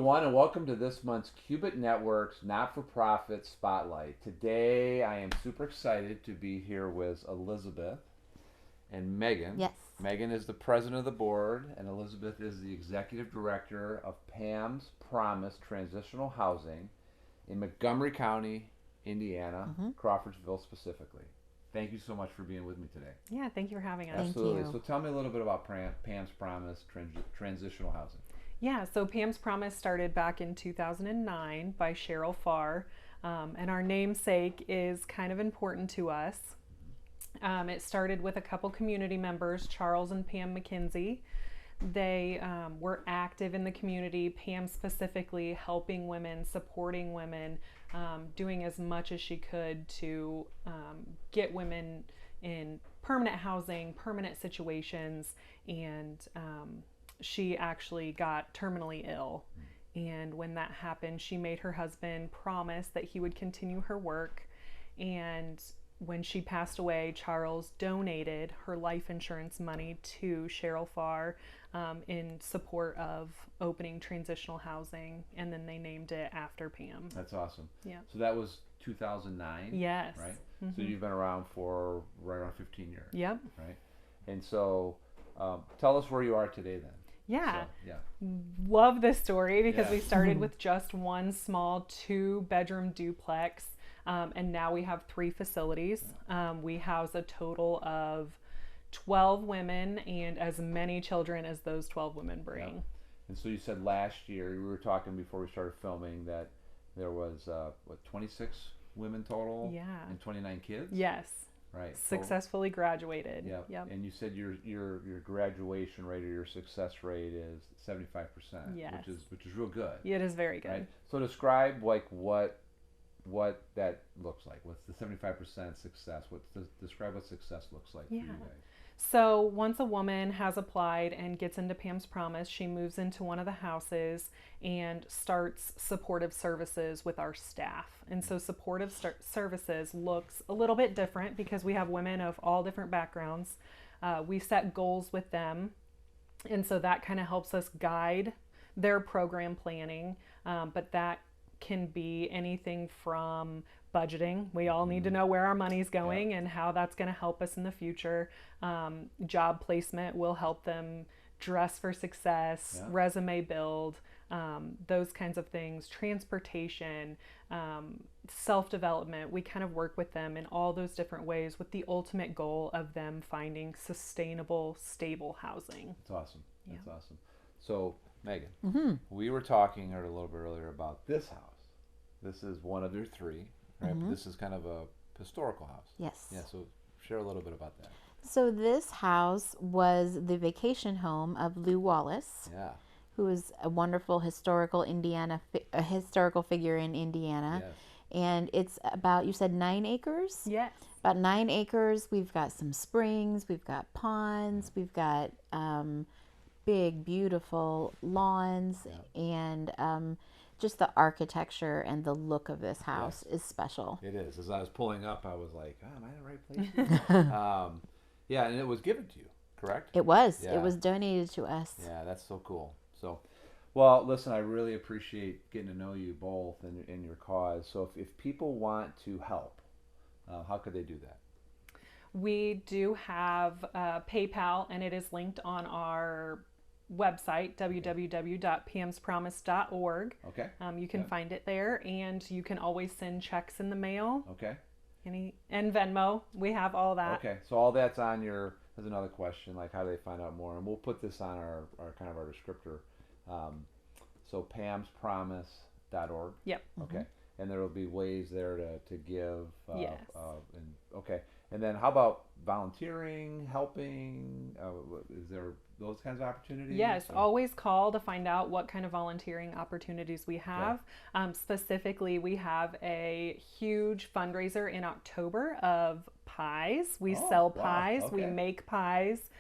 everyone, and welcome to this month's Cubit Network's Not-for-Profit Spotlight. Today, I am super excited to be here with Elizabeth and Megan. Yes. Megan is the president of the board, and Elizabeth is the executive director of Pam's Promise Transitional Housing in Montgomery County, Indiana, Crawfordsville specifically. Thank you so much for being with me today. Yeah, thank you for having us. Absolutely. Thank you. So tell me a little bit about Pam's Promise Transitional Housing. Yeah, so Pam's Promise started back in 2009 by Cheryl Farr, and our namesake is kind of important to us. It started with a couple community members, Charles and Pam McKenzie. They were active in the community, Pam specifically helping women, supporting women, doing as much as she could to get women in permanent housing, permanent situations, and she actually got terminally ill. And when that happened, she made her husband promise that he would continue her work. And when she passed away, Charles donated her life insurance money to Cheryl Farr in support of opening transitional housing. And then they named it after Pam. That's awesome. Yeah. So that was 2009. Yes. Right? So you've been around for right around 15 years. Yep. Right? And so tell us where you are today then. Yeah. So, yeah. Love this story because Yeah. we started with just one small 2-bedroom duplex, and now we have 3 facilities. We house a total of 12 women and as many children as those 12 women bring. Yeah. And so you said last year, we were talking before we started filming that there was 26 women total. Yeah. And 29 kids. Yes. Right. Successfully graduated. Yeah. Yep. And you said your graduation rate or your success rate is 75%. Yes. Which is real good. It is very good. Right. So describe like what that looks like. What's the 75% success? Describe what success looks like for you guys. So once a woman has applied and gets into Pam's Promise, she moves into one of the houses and starts supportive services with our staff. And so supportive services looks a little bit different because we have women of all different backgrounds. We set goals with them, and so that kind of helps us guide their program planning. But that can be anything from budgeting. We all need to know where our money's going and how that's going to help us in the future. Job placement will help them dress for success, resume build, those kinds of things, transportation, self-development. We kind of work with them in all those different ways with the ultimate goal of them finding sustainable, stable housing. That's awesome. That's awesome. So, Megan, we were talking a little bit earlier about this house. This is one of your 3, right? But this is kind of a historical house. Yes. Yeah, so share a little bit about that. So this house was the vacation home of Lou Wallace, Yeah. who is a wonderful historical historical figure in Indiana. Yes. And it's about, you said 9 acres? Yes. About 9 acres. We've got some springs, we've got ponds, we've got big, beautiful lawns, and just the architecture and the look of this house is special. It is. As I was pulling up, I was like, oh, am I in the right place? Yeah, and it was given to you, correct? It was. Yeah. It was donated to us. Yeah, that's so cool. So, well, listen, I really appreciate getting to know you both and your cause. So if people want to help, how could they do that? We do have PayPal, and it is linked on our website, www.pamspromise.org. Okay. You can find it there, and you can always send checks in the mail. Okay. And Venmo. We have all that. Okay. So all that's on your. There's another question, like how do they find out more? And we'll put this on our kind of our descriptor. So pamspromise.org. Yep. Okay. And there will be ways there to give. Yes. Okay. And then how about volunteering, helping? Is there those kinds of opportunities? Yes, always call to find out what kind of volunteering opportunities we have. Specifically, we have a huge fundraiser in October of pies. We sell pies. Okay. We make pies.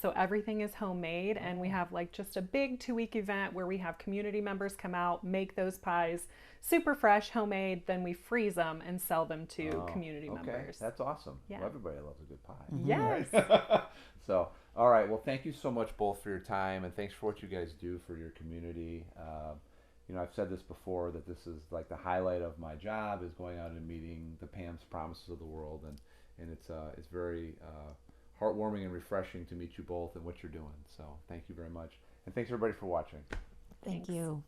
So everything is homemade, and we have like just a big 2-week event where we have community members come out, make those pies, super fresh, homemade. Then we freeze them and sell them to community members. That's awesome. Yeah. Well, everybody loves a good pie. Yes. Right? So, all right. Well, thank you so much both for your time, and thanks for what you guys do for your community. I've said this before, that this is like the highlight of my job, is going out and meeting the Pam's Promises of the world, and it's very heartwarming and refreshing to meet you both and what you're doing. So thank you very much, and thanks everybody for watching. Thank Thanks. you.